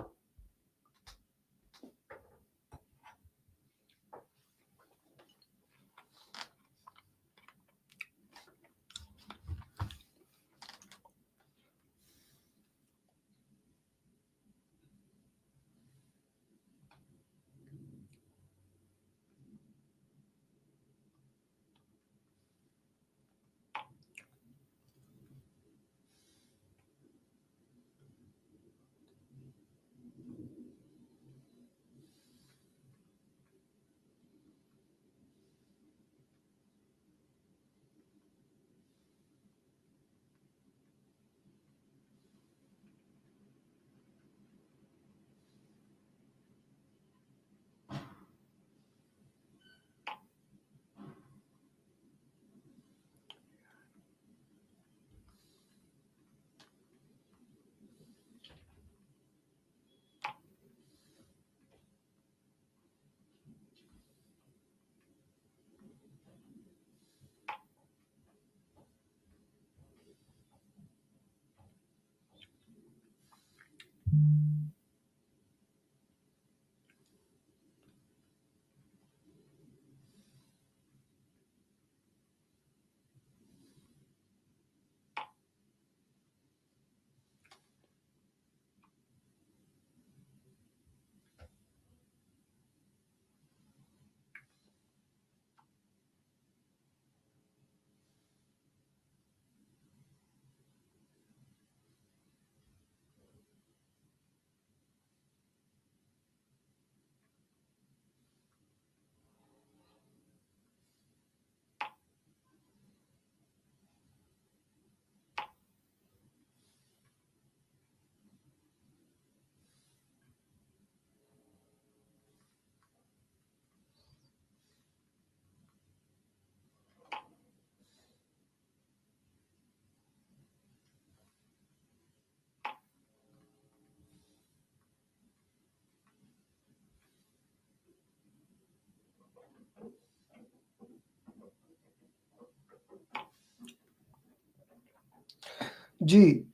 G.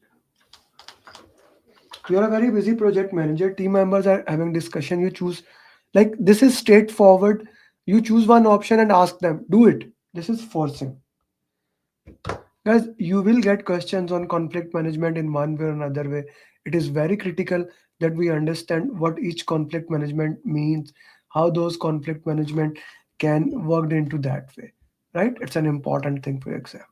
You're a very busy project manager. Team members are having discussion. You choose, like, this is straightforward. You choose one option and ask them, do it. This is forcing. Guys, you will get questions on conflict management in one way or another way. It is very critical that we understand what each conflict management means, how those conflict management can work into that way. Right? It's an important thing for exam.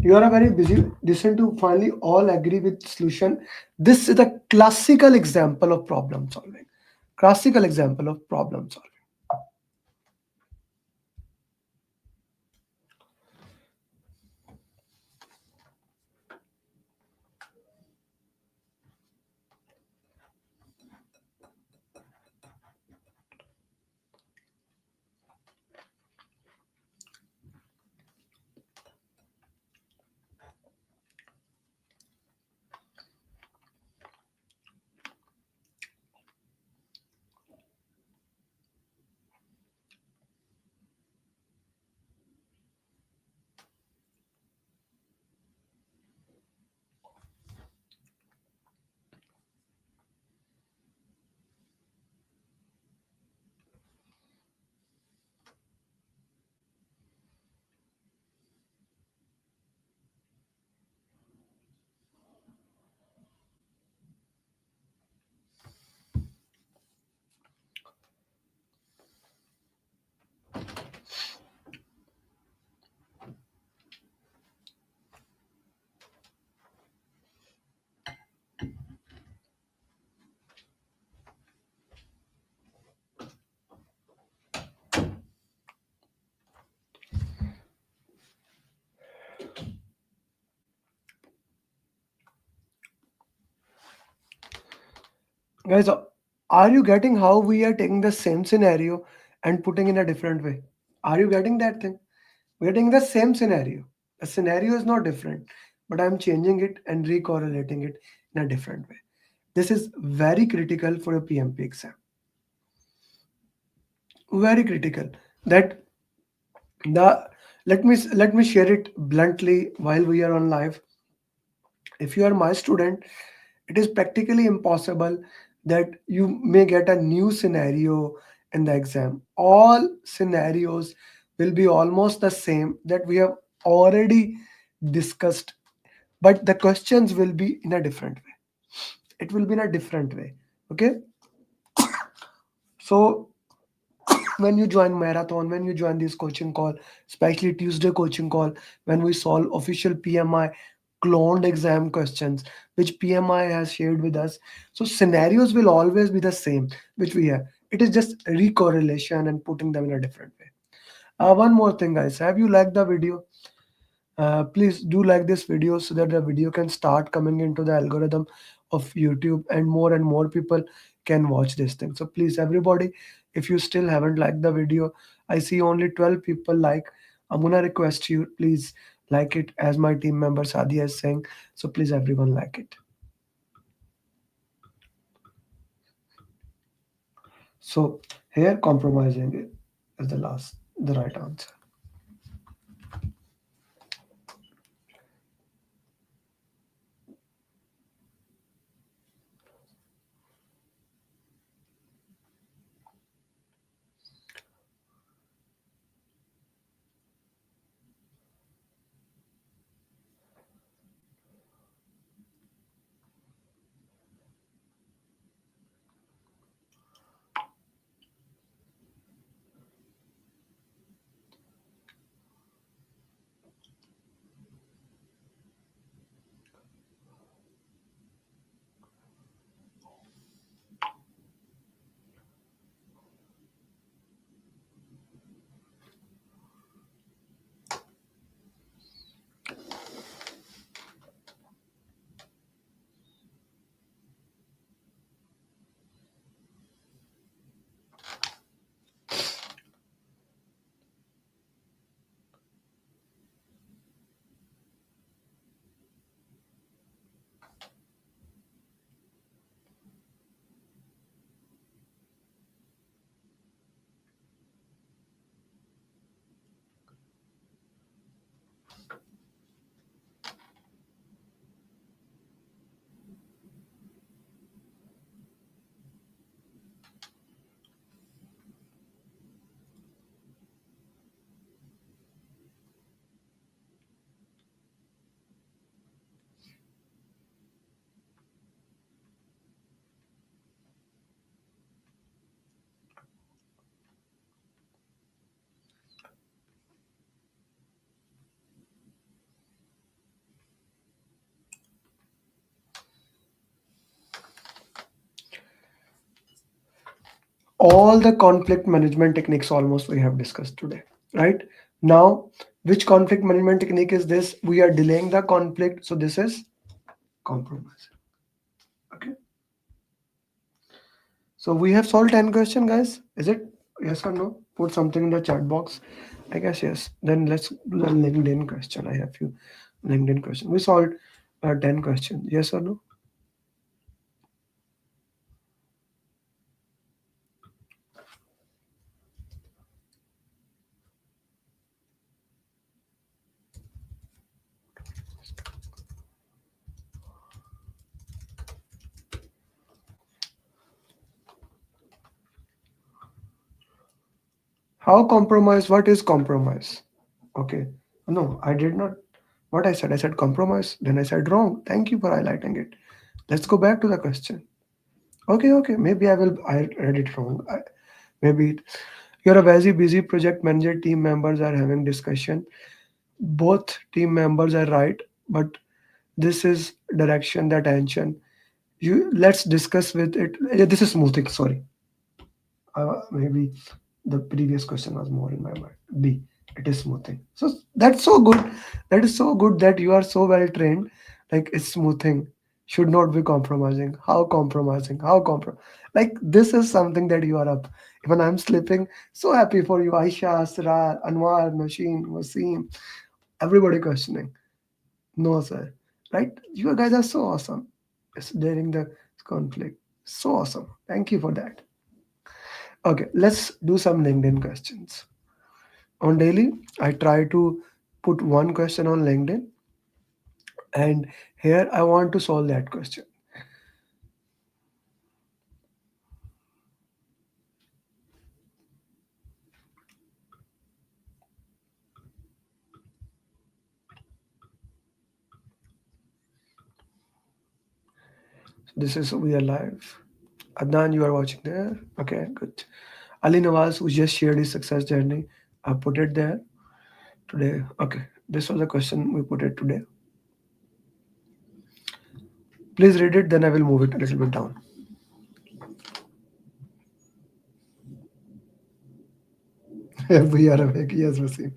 You are a very busy. Listen to finally all agree with solution. This is a classical example of problem solving. Classical example of problem solving. Guys, are you getting how we are taking the same scenario and putting in a different way? Are you getting that thing? We are taking the same scenario. The scenario is not different, but I'm changing it and recorrelating it in a different way. This is very critical for a PMP exam. Very critical. That the let me share it bluntly while we are on live. If you are my student, it is practically impossible that you may get a new scenario in the exam. All scenarios will be almost the same that we have already discussed, but the questions will be in a different way. It will be in a different way. Okay. So when you join marathon, when you join this coaching call, especially Tuesday coaching call, when we solve official PMI cloned exam questions which PMI has shared with us, so scenarios will always be the same which we have. It is just recorrelation and putting them in a different way. One more thing, guys, have you liked the video? Please do like this video so that the video can start coming into the algorithm of YouTube and more people can watch this thing. So please, everybody, if you still haven't liked the video, I see only 12 people like. I'm gonna request you, please like it as my team member Sadia is saying. So please, everyone, like it. So here, compromising is the right answer. all the conflict management techniques almost we have discussed today, right? Now, which conflict management technique is this? We are delaying the conflict, so this is compromise. Okay. So we have solved 10 question, guys. Is it yes or no? Put something in the chat box. I guess yes. Then let's do the LinkedIn question. I have few LinkedIn question. We solved 10 questions. Yes or no? How compromise? What is compromise? Okay. No, I did not. What I said compromise. Then I said wrong. Thank you for highlighting it. Let's go back to the question. Okay. Maybe I read it wrong. Maybe you're a very busy project manager. Team members are having discussion. Both team members are right, but this is direction, the attention. You let's discuss with it. This is smoothing. Sorry, maybe the previous question was more in my mind. B, it is smoothing. So that's so good. That is so good that you are so well trained. Like it's smoothing. Should not be compromising. How compromising? How Like this is something that you are up. Even I'm sleeping. So happy for you, Aisha, Asrar, Anwar, Machine, Wasim. Everybody questioning. No, sir. Right? You guys are so awesome. It's during the conflict. So awesome. Thank you for that. Okay, let's do some LinkedIn questions. On daily, I try to put one question on LinkedIn, and here I want to solve that question. This is we are live. Adnan, you are watching there. Okay, good. Ali Nawaz, who just shared his success journey, I put it there today. Okay, this was the question we put it today. Please read it, then I will move it a little bit down. We are awake. Yes, Wasim.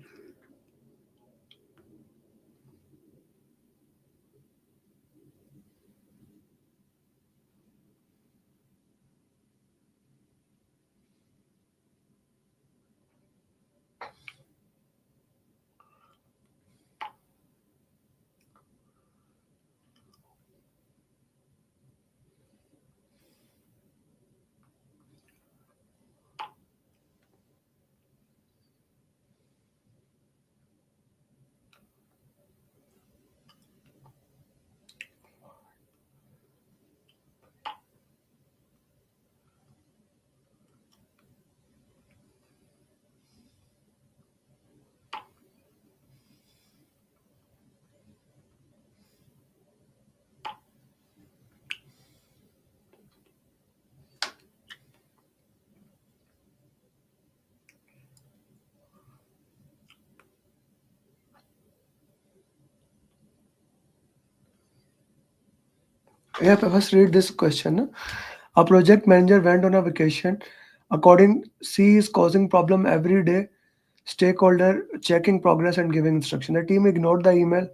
Yeah, first read this question. A project manager went on a vacation. According C is causing problem every day. Stakeholder checking progress and giving instruction. The team ignored the email.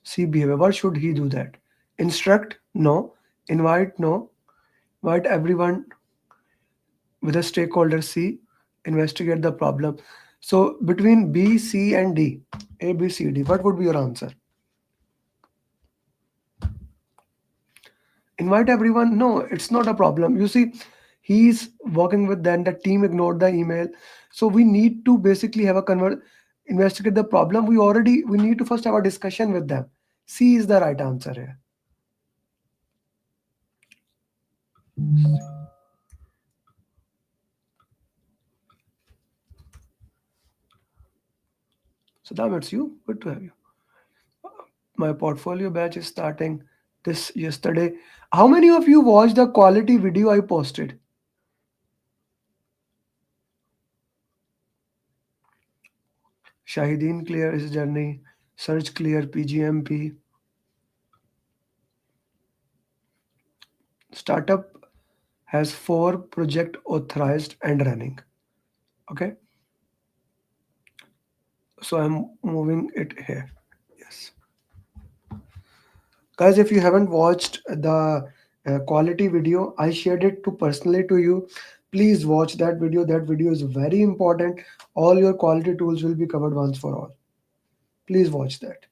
C behavior. What should he do that? Instruct? No. Invite? No. Invite everyone with a stakeholder C. Investigate the problem. So between B, C, and D, A, B, C, D, what would be your answer? Invite everyone? No, it's not a problem. You see, he's working with them. The team ignored the email. So we need to basically have a investigate the problem. We need to first have a discussion with them. C is the right answer here. So that it's you. Good to have you. My portfolio batch is starting this yesterday. How many of you watched the quality video I posted? Shahideen clear his journey. Search clear PGMP. Startup has 4 project authorized and running. Okay, so I'm moving it here. Yes, guys, if you haven't watched the quality video, I shared it to personally to you. Please watch that video. That video is very important. All your quality tools will be covered once for all. Please watch that.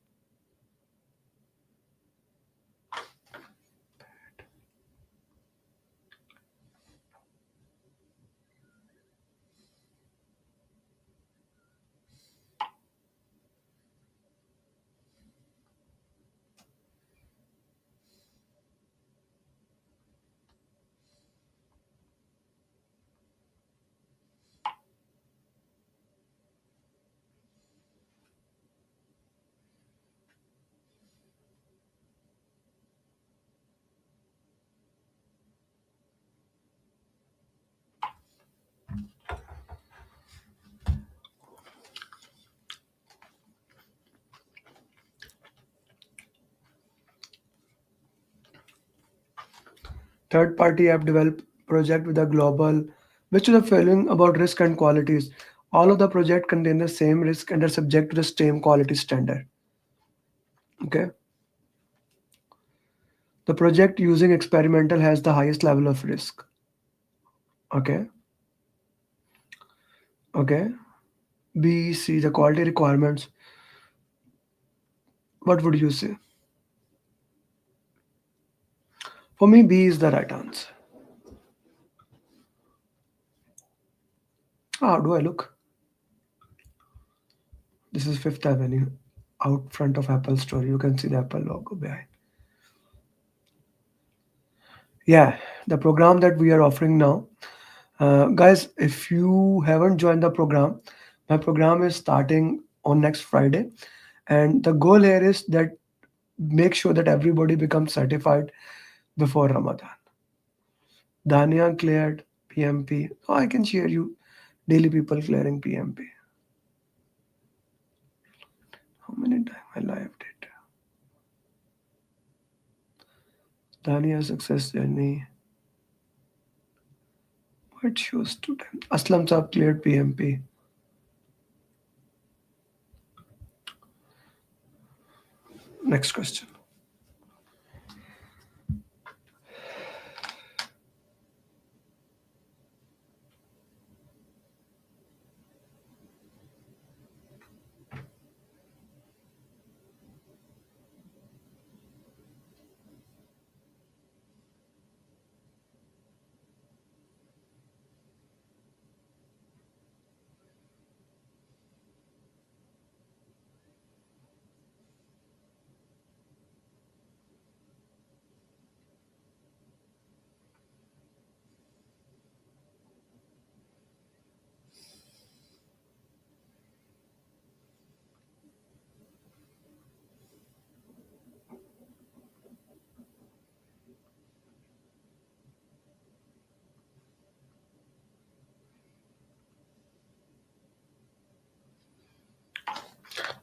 Third party app develop project with a global, which is the following about risk and qualities. All of the project contain the same risk and are subject to the same quality standard. Okay. The project using experimental has the highest level of risk. Okay. Okay. B, C, the quality requirements. What would you say? For me, B is the right answer. How do I look? This is Fifth Avenue, out front of Apple Store. You can see the Apple logo behind. Yeah, the program that we are offering now. Guys, if you haven't joined the program, my program is starting on next Friday. And the goal here is that make sure that everybody becomes certified before Ramadan. Dania cleared PMP. Oh, I can share you daily people clearing PMP. How many times I lived it? Dania success journey. What shows student? Aslam Saab cleared PMP. Next question.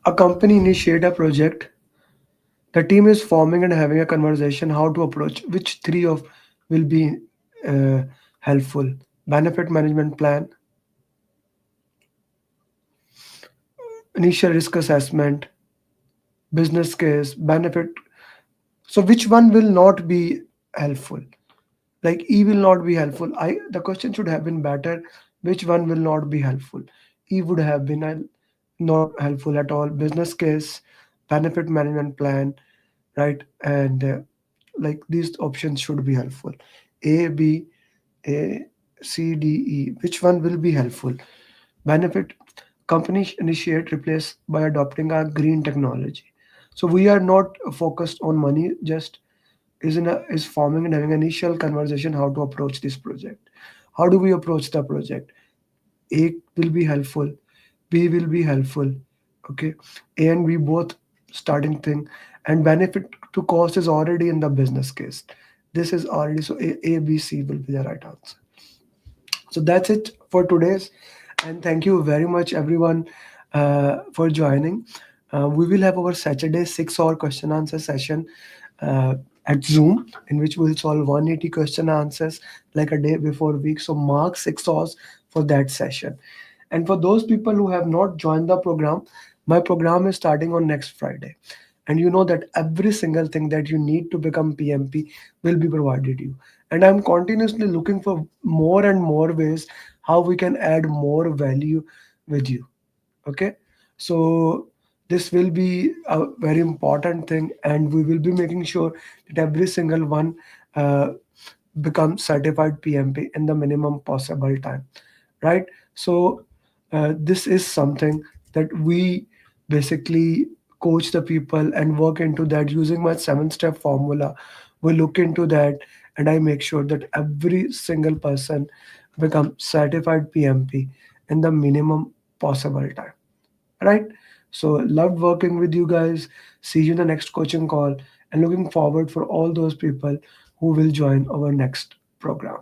A company initiate a project. The team is forming and having a conversation how to approach which three of will be uh, helpful. Benefit management plan, initial risk assessment, business case, benefit. So which one will not be helpful? Like E will not be helpful. I the question should have been better. Which one will not be helpful? E would have been not helpful at all. Business case, benefit management plan, right? And like these options should be helpful. A, B, A, C, D, E. Which one will be helpful? Benefit companies initiate replace by adopting a green technology. So we are not focused on money, just is forming and having an initial conversation how to approach this project. How do we approach the project? A will be helpful, B will be helpful. Okay, A and B both starting thing, and benefit to cost is already in the business case. This is already so A, B, C will be the right answer. So that's it for today's, and thank you very much everyone for joining. We will have our Saturday 6 hour question answer session. Uh, at Zoom, in which we'll solve 180 question answers like a day before week. So mark 6 hours for that session. And for those people who have not joined the program, my program is starting on next Friday. And you know that every single thing that you need to become PMP will be provided you. And I'm continuously looking for more and more ways how we can add more value with you. Okay, so this will be a very important thing, and we will be making sure that every single one uh, becomes certified PMP in the minimum possible time, right? So this is something that we basically coach the people and work into that using my 7 step formula. We look into that, and I make sure that every single person become certified PMP in the minimum possible time, right? So loved working with you guys. See you in the next coaching call, and looking forward for all those people who will join our next program.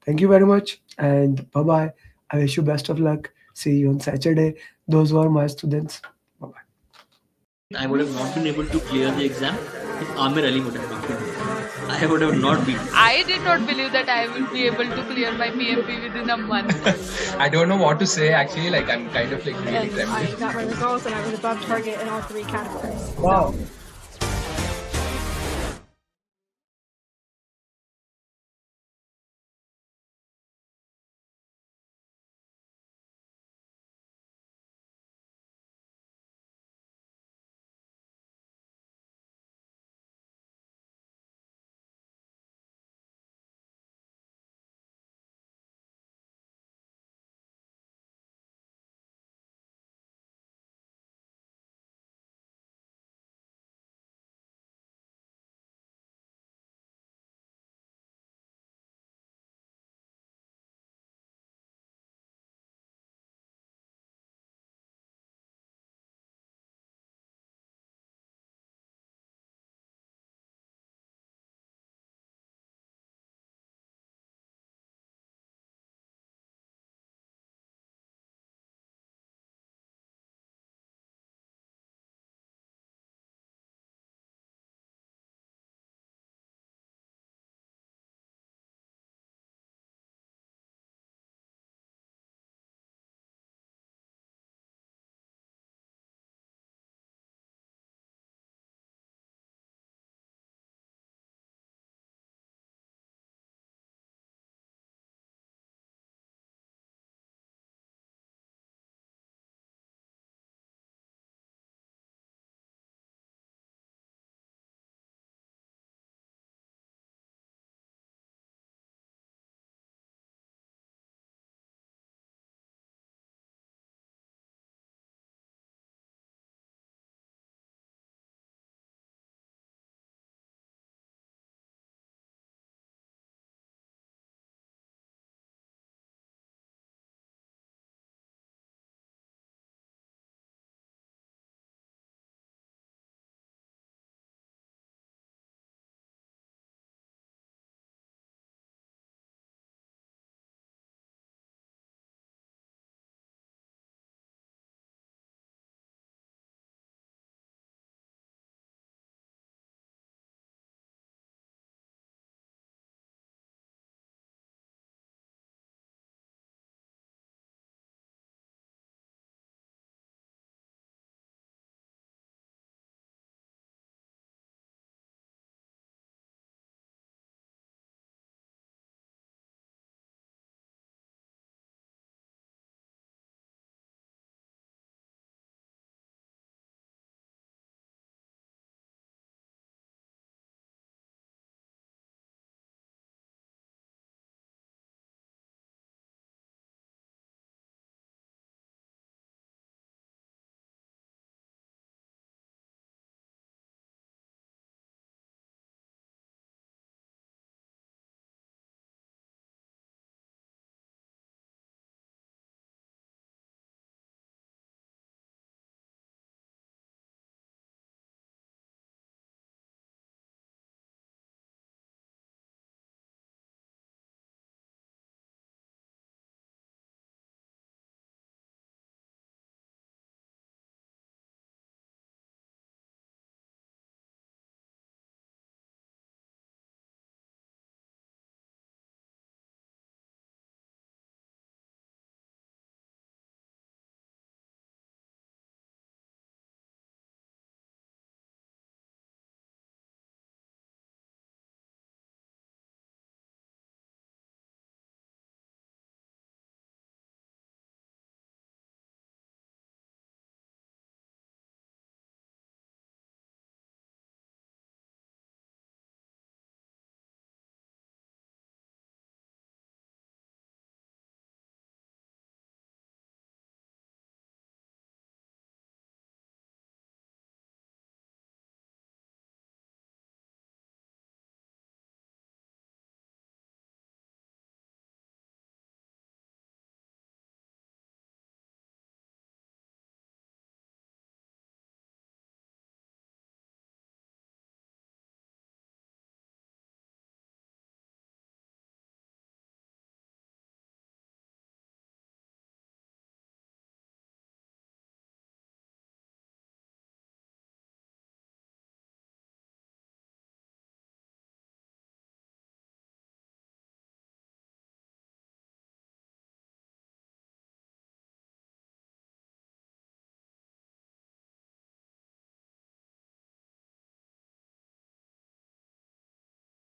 Thank you very much, and bye bye. I wish you best of luck. See you on Saturday. Those who are my students. Bye bye. I would have not been able to clear the exam if Amir Ali would have not been there. I would have not been. I did not believe that I will be able to clear my PMP within a month. I don't know what to say actually. Like I'm kind of like really And I trembling. got my results and I was above target in all 3 categories. Wow.